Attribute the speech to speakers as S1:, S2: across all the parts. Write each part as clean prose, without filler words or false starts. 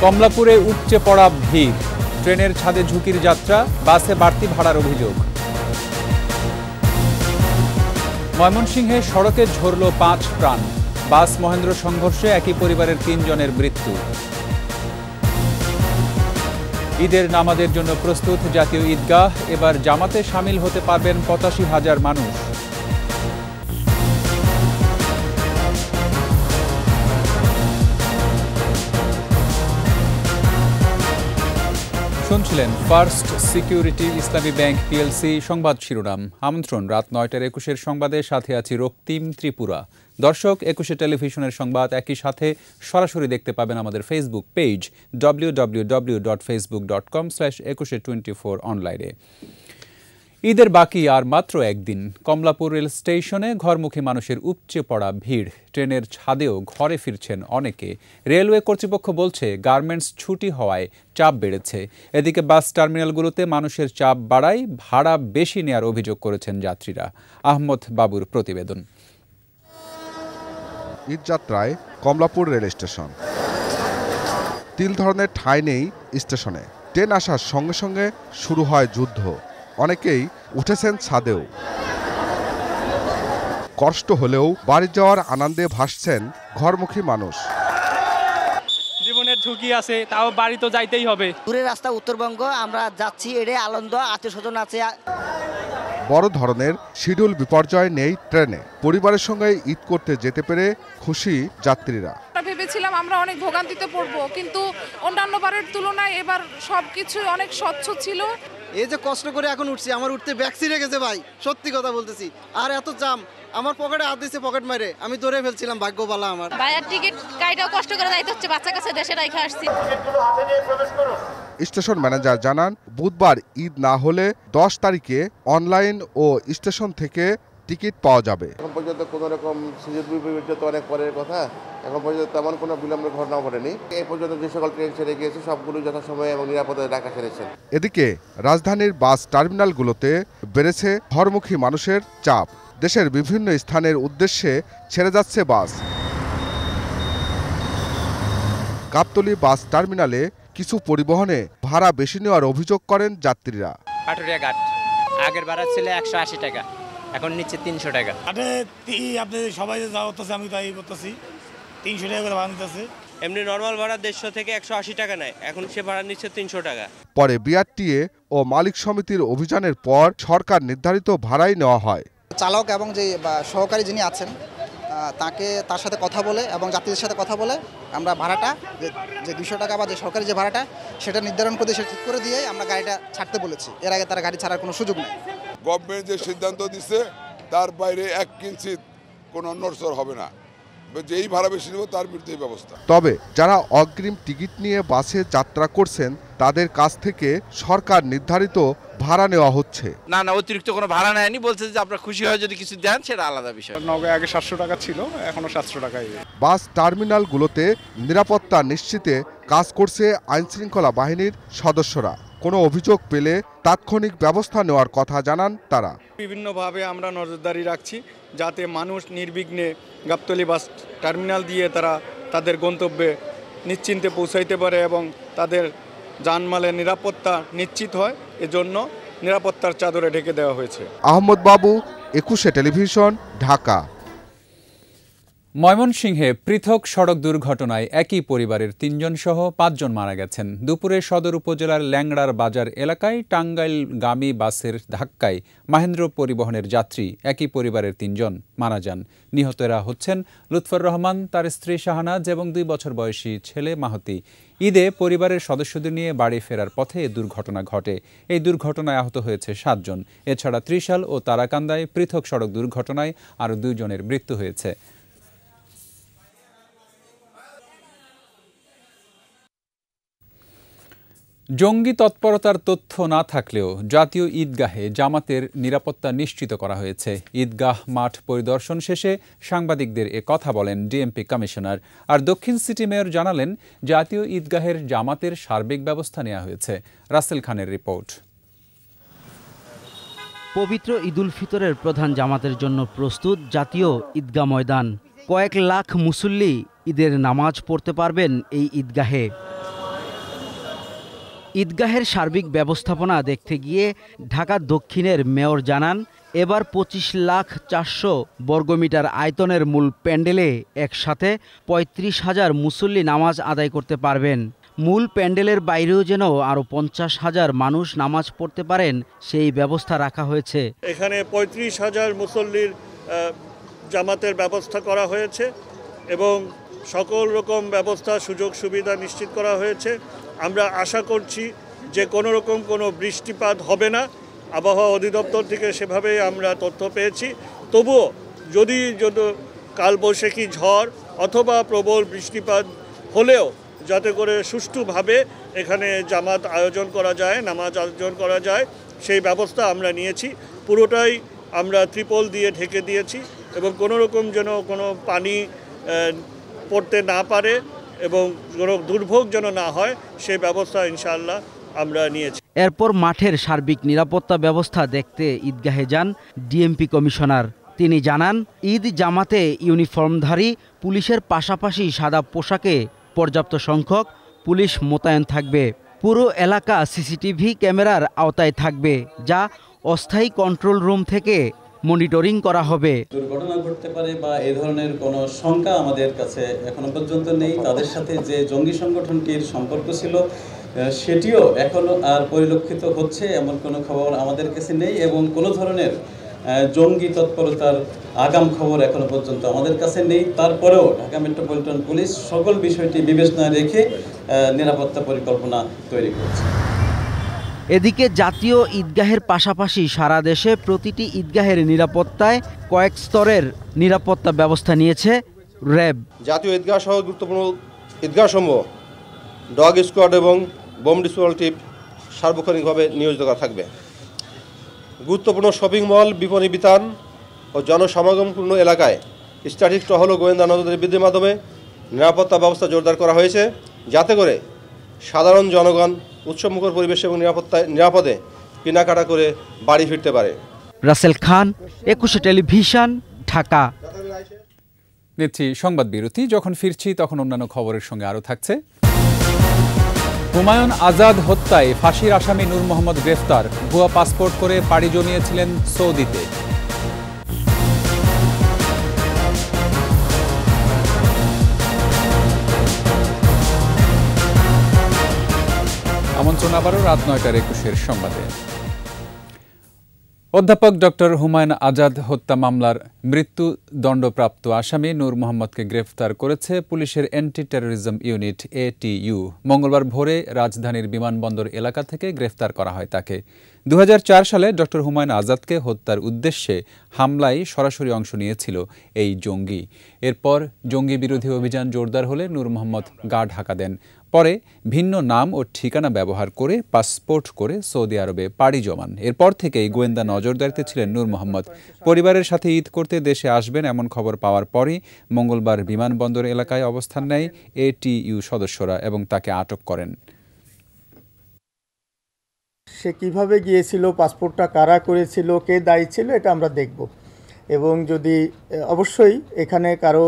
S1: কমলাপুরে উপচে পড়া ভিড়, ট্রেনের ছাদে ঝুঁকির যাত্রা, বাসে বাড়তি ভাড়ার অভিযোগ। ময়মনসিংহে সড়কে ঝরল ৫ প্রাণ, বাস মহেন্দ্র সংঘর্ষে একই পরিবারের ৩ জনের মৃত্যু। ঈদের নামাজের জন্য প্রস্তুত জাতীয় ঈদগাহ, এবার জামাতে শামিল হতে পারবেন ৮৫,০০০ মানুষ। শুনছিলেন ফার্স্ট সিকিউরিটি ইসলামী ব্যাংক পিএলসি সংবাদ শিরোনাম। আমন্ত্রণ রাত ৯টার ২১-এর সংবাদে, সাথে আছি রক্তিম ত্রিপুরা। দর্শক, ২১ টেলিভিশনের সংবাদ একই সাথে সরাসরি দেখতে পাবেন আমাদের ফেসবুক পেজ www.facebook.com/2124 অনলাইনে। ঈদের বাকি আর মাত্র একদিন। কমলাপুর রেল স্টেশনে ঘরমুখী মানুষের উপচে পড়া ভিড়, ট্রেনের ছাদেও ঘরে ফিরছেন অনেকে। রেলওয়ে কর্তৃপক্ষ বলছে গার্মেন্টস ছুটি হওয়ায় চাপ বেড়েছে। এদিকে বাস টার্মিনালগুলোতে মানুষের চাপ বাড়ায় ভাড়া বেশি নেওয়ার অভিযোগ করেছেন যাত্রীরা। আহমদ বাবুর প্রতিবেদন।
S2: ঈদযাত্রায় কমলাপুর রেল স্টেশন, তিল ধরনের ঠাঁই নেই স্টেশনে। ট্রেন আসার সঙ্গে সঙ্গে শুরু হয় যুদ্ধ। অনেকেই উঠেছেন ছাদেও। কষ্ট হলেও বাড়ি যাওয়ার আনন্দে ভাসছেন ঘরমুখী মানুষ।
S3: জীবনের ঝুঁকি আছে, তাও বাড়ি তো যাইতেই হবে।
S4: দূরের রাস্তা উত্তরবঙ্গ, আমরা যাচ্ছি, এটাই আনন্দ। আত্মীয় স্বজন আছে।
S2: বড় ধরনের শিডিউল বিপর্যয় নেই ট্রেনে। পরিবারের সঙ্গে ঈদ করতে যেতে পেরে খুশি যাত্রীরা।
S5: ভেবেছিলাম আমরা অনেক ভোগান্তিতে পড়বো, কিন্তু অন্যান্য বারের তুলনায় এবার সবকিছু অনেক স্বচ্ছ ছিল।
S6: এই যে কষ্ট করে এখন উঠছি, আমার উঠতে ব্যাগ ছিঁড়ে গেছে ভাই, সত্যি কথা বলতেছি। আর এত জাম, আমার পকেটে হাত দিয়েছে, পকেট মারে আমি ধরে ফেলছিলাম। ভাগ্যবালা আমার।
S5: ভাইয়ার টিকিট কাইটাও কষ্ট করে যাইতে হচ্ছে, বাচ্চা কাছে দেশে রাইখা আসছি।
S2: স্টেশন ম্যানেজার জানান, বুধবার ঈদ না হলে ১০ তারিখে অনলাইন ও স্টেশন থেকে টিকিট পাওয়া যাবে।
S7: এখন পর্যন্ত কোনো রকম সুযোগ বিবেচনা তো অনেক পরের কথা, এখন পর্যন্ত তেমন কোনো বিলম্বের ঘটনা ঘটেনি। এই পর্যন্ত যে সকল ট্রেন ছেড়ে গিয়েছে সবগুলো যথাসময়ে এবং নিরাপদে ঢাকা ছেড়েছেন।
S2: এদিকে রাজধানীর বাস টার্মিনালগুলোতে বেড়েছে ঘরমুখী মানুষের চাপ। দেশের বিভিন্ন স্থানের উদ্দেশ্যে ছেড়ে যাচ্ছে বাস। গাবতলী বাস টার্মিনালে কিছু পরিবহনে ভাড়া বেশি নেওয়ার অভিযোগ করেন যাত্রীরা।
S3: পাটুরিয়া ঘাট আগের ভাড়া ছিল ১৮০ টাকা, এখন নিচ্ছে ৩০০ টাকা।
S8: আপনি সবাই যাওয়া হচ্ছে, আমি তাই করতেছি, ৩০০ টাকা করে ভাড়া নিতেছে।
S3: এমনি নর্মাল ভাড়া ১৫০ থেকে ১৮০ টাকা নেয়, এখন সে ভাড়া নিচ্ছে ৩০০ টাকা।
S2: পরে বিআরটিএ ও মালিক সমিতির অভিযানের পর সরকার নির্ধারিত ভাড়াই নেওয়া হয়।
S9: চালক এবং যে সহকারী যিনি আছেন তার সাথে কথা বলে এবং যাত্রীদের সাথে কথা বলে আমরা ভাড়াটা যে ২০০ টাকা বা যে সরকারি যে ভাড়াটা সেটা নির্ধারণ করে সেটা ঠিক করে দিয়ে আমরা গাড়িটা ছাড়তে বলেছি। এর আগে তারা গাড়ি ছাড়ার কোনো সুযোগ নেই।
S10: গভর্নমেন্ট যে সিদ্ধান্ত দিচ্ছে তার বাইরে ১ কিঞ্চিত কোনো নড়চড় হবে না। যেই ভাড়া বেশি নেব তার বিরুদ্ধে ব্যবস্থা।
S2: তবে যারা অগ্রিম টিকিট নিয়ে বাসে যাত্রা করছেন তাদের কাছ থেকে সরকার নির্ধারিত ভাড়া নেওয়া হচ্ছে।
S3: না, অতিরিক্ত কোনো ভাড়া নেয়নি, বলছে যে আপনারা খুশি হয়ে যদি কিছু দেন সেটা আলাদা বিষয়।
S8: নওগাঁ আগে ৭০০ টাকা ছিল, এখনো ৭০০ টাকাই।
S2: বাস টার্মিনালগুলোতে নিরাপত্তা নিশ্চিতে কাজ করছে আইনশৃঙ্খলা বাহিনীর সদস্যরা। কোনো অভিযোগ পেলে তাৎক্ষণিক ব্যবস্থা নেওয়ার কথা জানান তারা।
S8: বিভিন্নভাবে আমরা নজরদারি রাখছি যাতে মানুষ নির্বিঘ্নে গাবতলী বাস টার্মিনাল দিয়ে তারা তাদের গন্তব্যে নিশ্চিন্তে পৌঁছাইতে পারে এবং তাদের জানমালের নিরাপত্তা নিশ্চিত হয়। এজন্য নিরাপত্তার চাদরে ঢেকে দেওয়া হয়েছে।
S2: আহমদ বাবু, ২১ টেলিভিশন, ঢাকা।
S1: ময়মনসিংহে পৃথক সড়ক দুর্ঘটনায় একই পরিবারের ৩ জন সহ ৫ জন মারা গেছেন। দুপুরে সদর উপজেলার ল্যাংড়ার বাজার এলাকায় টাঙ্গাইলগামী বাসের ধাক্কায় মাহেন্দ্র পরিবহনের যাত্রী একই পরিবারের ৩ জন মারা যান। নিহতরা হচ্ছেন লুৎফর রহমান, তার স্ত্রী শাহনাজ এবং ২ বছর বয়সী ছেলে মাহতি। ঈদে পরিবারের সদস্যদের নিয়ে বাড়ি ফেরার পথে এ দুর্ঘটনা ঘটে। এই দুর্ঘটনায় আহত হয়েছে ৭ জন। এছাড়া ত্রিশাল ও তারাকান্দায় পৃথক সড়ক দুর্ঘটনায় আরও ২ জনের মৃত্যু হয়েছে। জঙ্গি তৎপরতার তথ্য না থাকলেও জাতীয় ঈদগাহে জামাতের নিরাপত্তা নিশ্চিত করা হয়েছে। ঈদগাহ মাঠ পরিদর্শন শেষে সাংবাদিকদের এ কথা বলেন ডিএমপি কমিশনার। আর দক্ষিণ সিটি মেয়র জানালেন, জাতীয় ঈদগাহের জামাতের সার্বিক ব্যবস্থা নেওয়া হয়েছে। রাসেল খানের রিপোর্ট।
S11: পবিত্র ঈদুল ফিতরের প্রধান জামাতের জন্য প্রস্তুত জাতীয় ঈদগাহ ময়দান। কয়েক লাখ মুসল্লি ঈদের নামাজ পড়তে পারবেন এই ঈদগাহে। ঈদগাহের সার্বিক ব্যবস্থাপনা দেখতে গিয়ে ঢাকা দক্ষিণের মেয়র জানান, এবার 25,400,000 বর্গমিটার আয়তনের মূল প্যান্ডেলে একসাথে 35,000 মুসল্লি নামাজ আদায় করতে পারবেন। মূল প্যান্ডেলের বাইরেও যেন আরও 50,000 মানুষ নামাজ পড়তে পারেন সেই ব্যবস্থা রাখা হয়েছে।
S12: এখানে 35,000 মুসল্লির জামাতের ব্যবস্থা করা হয়েছে এবং সকল রকম ব্যবস্থা সুযোগ সুবিধা নিশ্চিত করা হয়েছে। আমরা আশা করছি যে কোনো বৃষ্টিপাত হবে না। আবহাওয়া অধিদপ্তর থেকে সেভাবেই আমরা তথ্য পেয়েছি। তবুও যদি কালবৈশাখী ঝড় অথবা প্রবল বৃষ্টিপাত হলেও যাতে করে সুষ্ঠুভাবে এখানে জামাত আয়োজন করা যায়, নামাজ আয়োজন করা যায়, সেই ব্যবস্থা আমরা নিয়েছি। পুরোটাই আমরা ত্রিপল দিয়ে ঢেকে দিয়েছি এবং কোনো পানি পড়তে না পারে এবং কোনো দুর্ভোগ যেন না হয় সেই ব্যবস্থা ইনশাআল্লাহ আমরা নিয়েছি।
S11: এরপর মাঠের সার্বিক নিরাপত্তা ব্যবস্থা দেখতে ঈদগাহে যান ডিএমপি কমিশনার। তিনি জানান, ঈদ জামাতে ইউনিফর্মধারী পুলিশের পাশাপাশি সাদা পোশাকে পর্যাপ্ত সংখ্যক পুলিশ মোতায়েন থাকবে। পুরো এলাকা সিসিটিভি ক্যামেরার আওতায় থাকবে, যা অস্থায়ী কন্ট্রোল রুম থেকে মনিটরিং করা হবে।
S13: দুর্ঘটনা ঘটতে পারে বা এই ধরনের কোনো শঙ্কা আমাদের কাছে এখনো পর্যন্ত নেই। তাদের সাথে যে জঙ্গি সংগঠনটির সম্পর্ক ছিল সেটিও এখনো আর পরিলক্ষিত হচ্ছে এমন কোনো খবর আমাদের কাছে নেই এবং কোনো ধরনের জঙ্গি তৎপরতার আগাম খবর এখনো পর্যন্ত আমাদের কাছে নেই। তারপরেও ঢাকা মেট্রোপলিটন পুলিশ সকল বিষয়টি বিবেচনায় রেখে নিরাপত্তা পরিকল্পনা তৈরি করছে।
S11: এদিকে জাতীয় ঈদগাহের পাশাপাশি সারা দেশে প্রতিটি ঈদগাহের নিরাপত্তায় কয়েক স্তরের নিরাপত্তা ব্যবস্থা নিয়েছে র্যাব।
S14: জাতীয় ঈদগাহ সহ গুরুত্বপূর্ণ ঈদগাহসমূহ ডগ স্কোয়াড এবং বোম ডিসপোজাল টিম সার্বক্ষণিকভাবে নিয়োজিত করা থাকবে। গুরুত্বপূর্ণ শপিং মল, বিপণী বিতান ও জনসমাগমপূর্ণ এলাকায় স্ট্যাটিক টহল ও গোয়েন্দা নজরদারি বৃদ্ধির মাধ্যমে নিরাপত্তা ব্যবস্থা জোরদার করা হয়েছে, যাতে করে সাধারণ জনগণ উৎসবমুখর পরিবেশ এবং নিরাপদে কেনাকাটা করে বাড়ি ফিরতে পারে।
S11: রাসেল খান, 21 টেলিভিশন, ঢাকা।
S1: নিচ্ছি সংবাদ বিরতি। যখন ফিরছি তখন অন্যান্য খবরের সঙ্গে আরও থাকছে। হুমায়ুন আজাদ হত্যায় ফাঁসির আসামি নূর মোহাম্মদ গ্রেফতার। ভুয়া পাসপোর্ট করে পাড়ি জমিয়েছিলেন সৌদিতে। আমন্ত্রণ আবারও রাত 9:21 সংবাদে। অধ্যাপক ডক্টর হুমায়ুন আজাদ হত্যা মামলার মৃত্যুদণ্ডপ্রাপ্ত আসামি নূর মোহাম্মদকে গ্রেফতার করেছে পুলিশের অ্যান্টি টেরোরিজম ইউনিট ATU। মঙ্গলবার ভোরে রাজধানীর বিমানবন্দর এলাকা থেকে গ্রেফতার করা হয় তাকে। 2004 সালে ডক্টর হুমায়ুন আজাদকে হত্যার উদ্দেশ্যে হামলায় সরাসরি অংশ নিয়েছিল এই জঙ্গি। এরপর জঙ্গি বিরোধী অভিযান জোরদার হলে নূর মোহাম্মদ গা ঢাকা দেন। পরে ভিন্ন নাম ও ঠিকানা ব্যবহার করে পাসপোর্ট করে সৌদি আরবে পাড়ি জমান। এরপর থেকেই গোয়েন্দা নজরদারিতে ছিলেন নূর মোহাম্মদ। পরিবারের সাথে ঈদ করতে দেশে আসবেন এমন খবর পাওয়ার পরই মঙ্গলবার বিমানবন্দর এলাকায় অবস্থান নেয় ATU সদস্যরা এবং তাকে আটক করেন।
S15: সে কিভাবে গিয়েছিল, পাসপোর্টটা কারা করেছিল, কে দায়ী ছিল, এটা আমরা দেখব এবং যদি অবশ্যই এখানে কারো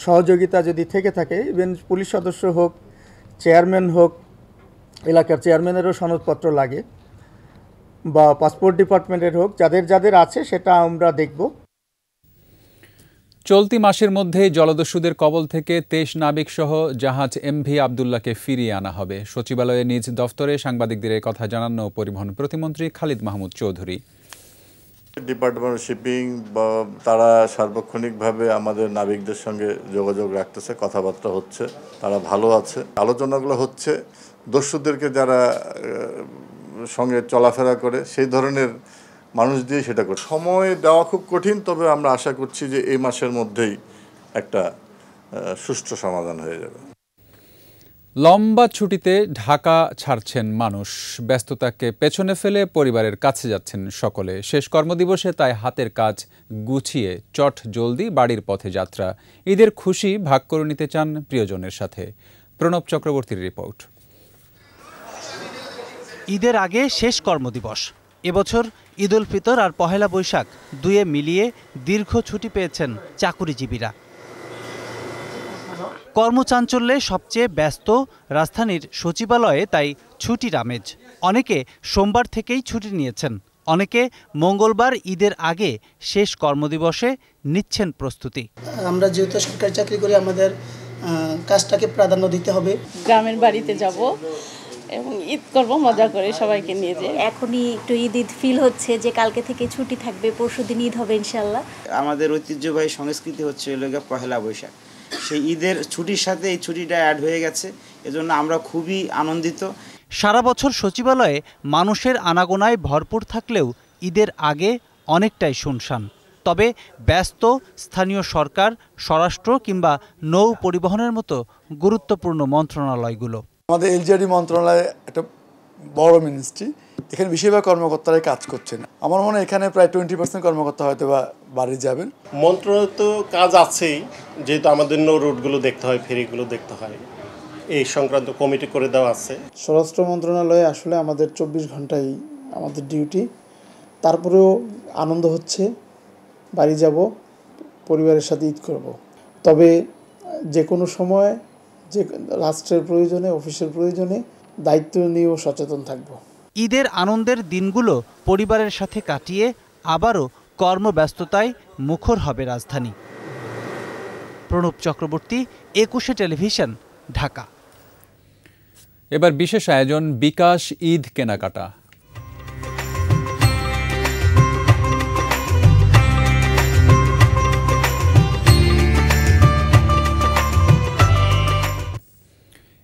S15: সহযোগিতা যদি থেকে থাকে, ইভেন পুলিশ সদস্য হোক, চেয়ারম্যান হোক, এলাকার চেয়ারম্যানেরও সনদপত্র লাগে বা পাসপোর্ট ডিপার্টমেন্টের হোক, যাদের আছে সেটা আমরা দেখব।
S1: চলতি মাসের মধ্যে জলদস্যুদের কবল থেকে 23 নাবিক সহ জাহাজ MV আবদুল্লাহকে ফিরিয়ে আনা হবে। সচিবালয়ে নিজ দফতরে সাংবাদিকদের এই কথা জানান নৌ পরিবহন প্রতিমন্ত্রী Khalid Mahmud Chowdhury.
S16: Department of shipping বা তারা সার্বক্ষণিকভাবে আমাদের নাবিকদের সঙ্গে যোগাযোগ রাখতেছে, কথাবার্তা হচ্ছে, তারা ভালো আছে। আলোচনাগুলো হচ্ছে দস্যুদেরকে যারা সঙ্গে চলাফেরা করে সেই ধরনের মানুষ দিয়ে সেটা করে। সময় দেওয়া খুব কঠিন, তবে আমরা আশা করছি যে এই মাসের মধ্যেই একটা সুষ্ঠু সমাধান হয়ে যাবে।
S1: লম্বা ছুটিতে ঢাকা ছাড়ছেন মানুষ। ব্যস্ততাকে পেছনে ফেলে পরিবারের কাছে যাচ্ছেন সকলে। শেষ কর্মদিবসে তাই হাতের কাজ গুছিয়ে চট জলদি বাড়ির পথে যাত্রা। ঈদের খুশি ভাগ করে নিতে চান প্রিয়জনের সাথে। প্রণব চক্রবর্তীর রিপোর্ট।
S17: ঈদের আগে শেষ কর্মদিবস। এবছর ঈদ উল ফিতর আর পহেলা বৈশাখ দুয়ে মিলিয়ে দীর্ঘ ছুটি পেয়েছেন চাকুরিজীবীরা। কর্মচাঞ্চল্যে সবচেয়ে ব্যস্ত রাজধানীর সচিবালয়ে তাই ছুটির আমেজ। অনেকে সোমবার থেকেই ছুটি নিয়েছেন, অনেকে মঙ্গলবার ঈদের আগে শেষ কর্মদিবসে নিচ্ছেন প্রস্তুতি।
S18: আমরা যেহেতু সরকারি চাকরি করি, আমাদের কাজটাকে প্রাধান্য দিতে হবে।
S19: গ্রামের বাড়িতে যাব এবং ঈদ করব মজা করে সবাইকে নিয়ে যে।
S20: এখনই একটু ঈদ ফিল হচ্ছে যে কালকে থেকে ছুটি থাকবে, পরশুদিন ঈদ হবে ইনশাল্লাহ।
S21: আমাদের ঐতিহ্যবাহী সংস্কৃতি হচ্ছে পহেলা বৈশাখ, সেই ঈদের ছুটির সাথে এই ছুটিটা অ্যাড হয়ে গেছে, এজন্য আমরা খুবই আনন্দিত।
S17: সারা বছর সচিবালয়ে মানুষের আনাগোনায় ভরপুর থাকলেও ঈদের আগে অনেকটাই শুনশান। তবে ব্যস্ত স্থানীয় সরকার, স্বরাষ্ট্র কিংবা নৌ পরিবহনের মতো গুরুত্বপূর্ণ মন্ত্রণালয়গুলো।
S22: আমাদের এলজিআরডি মন্ত্রণালয় একটা বড় মিনিস্ট্রি, এখানে বেশিরভাগ কর্মকর্তারাই কাজ করছেন। আমার মনে হয় এখানে প্রায় 20% কর্মকর্তা হয়তো বা বাড়ি যাবেন।
S23: মন্ত্রণালয় তো কাজ আছেই, যেহেতু আমাদের নৌ রুটগুলো দেখতে হয়, ফেরিগুলো দেখতে হয়, এই সংক্রান্ত কমিটি করে দেওয়া আছে।
S18: স্বরাষ্ট্র মন্ত্রণালয়ে আসলে আমাদের 24 ঘন্টাই আমাদের ডিউটি, তারপরেও আনন্দ হচ্ছে, বাড়ি যাব, পরিবারের সাথে ঈদ করব। তবে যে কোনো সময় যে রাষ্ট্রের প্রয়োজনে, অফিসের প্রয়োজনে দায়িত্ব নিয়েও সচেতন থাকব।
S17: ঈদের আনন্দের দিনগুলো পরিবারের সাথে কাটিয়ে আবারও কর্মব্যস্ততায় মুখর হবে রাজধানী। প্রণব চক্রবর্তী, 21 টেলিভিশন, ঢাকা।
S1: এবার বিশেষ আয়োজন বিকাশ ঈদ কেনাকাটা।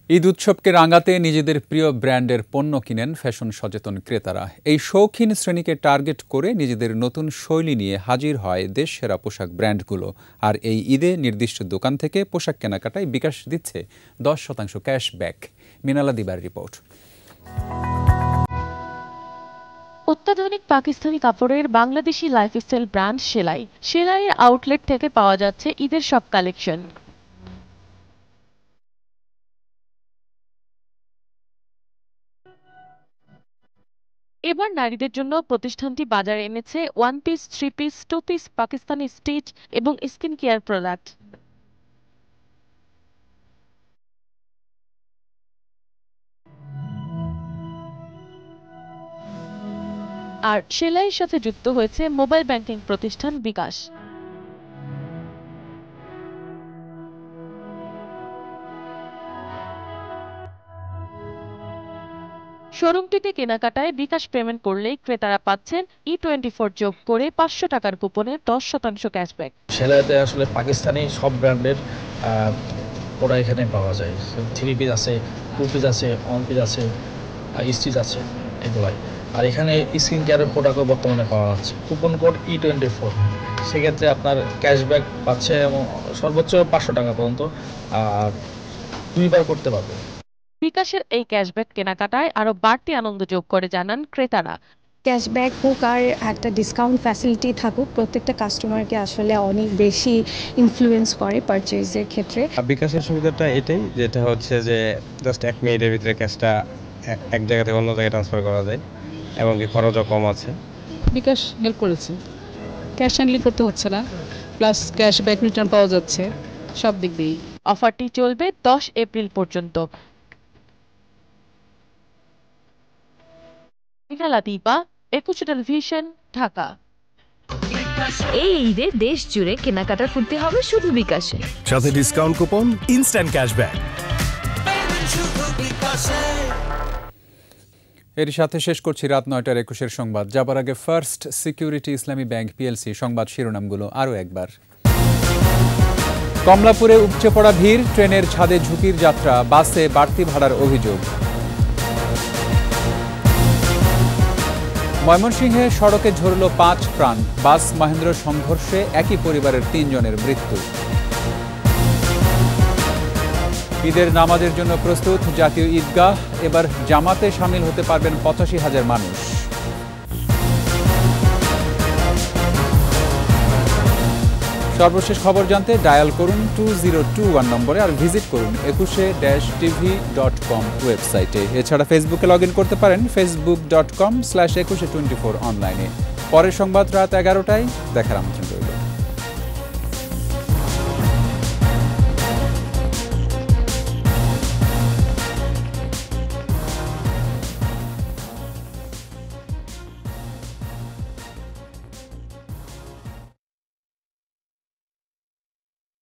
S1: ঈদ উৎসবকে রাঙাতে নিজেদের প্রিয় ব্র্যান্ডের পণ্য কিনেন ফ্যাশন সচেতন ক্রেতারা। এই শৌখিন শ্রেণীকে টার্গেট করে নিজেদের নতুন শৈলী নিয়ে হাজির হয় দেশসেরা পোশাক ব্র্যান্ডগুলো। আর এই ঈদে নির্দিষ্ট দোকান থেকে পোশাক কেনাকাটায় বিকাশ দিচ্ছে 10% ক্যাশব্যাক। মিনালা দিবার রিপোর্ট।
S24: অত্যাধুনিক পাকিস্তানি কাপড়ের বাংলাদেশি লাইফস্টাইল ব্র্যান্ড সেলাইয়ের আউটলেট থেকে পাওয়া যাচ্ছে ঈদের সব কালেকশন। এবার নারীদের জন্য প্রতিষ্ঠানটি বাজারে এনেছে 1 piece, 3 piece, 2 piece Pakistani stitch এবং স্কিন কেয়ার প্রোডাক্ট। আর সেলাইয়ের সাথে যুক্ত হয়েছে মোবাইল ব্যাংকিং প্রতিষ্ঠান বিকাশ। শোরুমটিতে কেনাকাটায় বিকাশ পেমেন্ট করলেই ক্রেতারা পাচ্ছেন E24 যোগ করে 500 টাকার কুপনে 10% ক্যাশব্যাক।
S25: সেলাইতে আসলে পাকিস্তানি সব ব্র্যান্ডের ওরা এখানে পাওয়া যায়। 3 পিস আছে, 2 পিস আছে, 1 পিস আছে, স্টিচ আছে, এগুলাই। আর এখানে স্কিন কেয়ারের প্রোডাক্টও বর্তমানে পাওয়া যাচ্ছে। কুপন কোড E24, সেক্ষেত্রে আপনার ক্যাশব্যাক পাচ্ছে এবং সর্বোচ্চ 500 টাকা পর্যন্ত, আর 2 বার করতে পারবে।
S24: বিকাশের এই ক্যাশব্যাক কেনাকাটায় আরো বাড়তি আনন্দ যোগ করে জানান ক্রেতারা।
S26: ক্যাশব্যাক হোক আর একটা ডিসকাউন্ট ফ্যাসিলিটি থাকুক, প্রত্যেকটা কাস্টমারকে আসলে অনেক বেশি ইনফ্লুয়েন্স করে পারচেজের ক্ষেত্রে।
S27: বিকাশের সুবিধাটা এটাই, যেটা হচ্ছে যে জাস্ট 1 মিনিটের ভিতরে ক্যাশটা এক জায়গা থেকে অন্য জায়গায় ট্রান্সফার করা যায় এবং কি খরচও কম আছে।
S28: বিকাশ হেল্প করেছে, ক্যাশ হ্যান্ডলিং করতে হচ্ছে না, প্লাস ক্যাশব্যাক রিটার্ন পাওয়া যাচ্ছে, সব দিক দিয়েই।
S24: অফারটি চলবে 10 এপ্রিল পর্যন্ত। মিনালা দিবা, 21 টেলিভিশন, ঢাকা।
S29: এই ঈদে দেশ জুড়ে কেনাকাটা করতে হবে শুধু বিকাশে,
S30: সাথে ডিসকাউন্ট কুপন, ইনস্ট্যান্ট ক্যাশব্যাক।
S1: এর সাথে শেষ করছি রাত 9টার 21 সংবাদ। যাবার আগে ফার্স্ট সিকিউরিটি ইসলামী ব্যাংক পিএলসি সংবাদ শিরোনামগুলো আরও একবার। কমলাপুরে উপচে পড়া ভিড়, ট্রেনের ছাদে ঝুঁকির যাত্রা, বাসে বাড়তি ভাড়ার অভিযোগ। ময়মনসিংহে সড়কে ঝরল 5 প্রাণ, বাস মহেন্দ্র সংঘর্ষে একই পরিবারের 3 জনের মৃত্যু। ঈদের নামাজের জন্য প্রস্তুত জাতীয় ঈদগাহ, এবার জামাতে শামিল হতে পারবেন 85,000 মানুষ। সর্বশেষ খবর জানতে ডায়াল করুন 2021 নম্বরে আর ভিজিট করুন 21-tv.com ওয়েবসাইটে। এছাড়া ফেসবুকে লগ ইন করতে পারেন facebook.com/2124 অনলাইনে। পরের সংবাদ রাত 11টায় দেখার আমন্ত্রণ।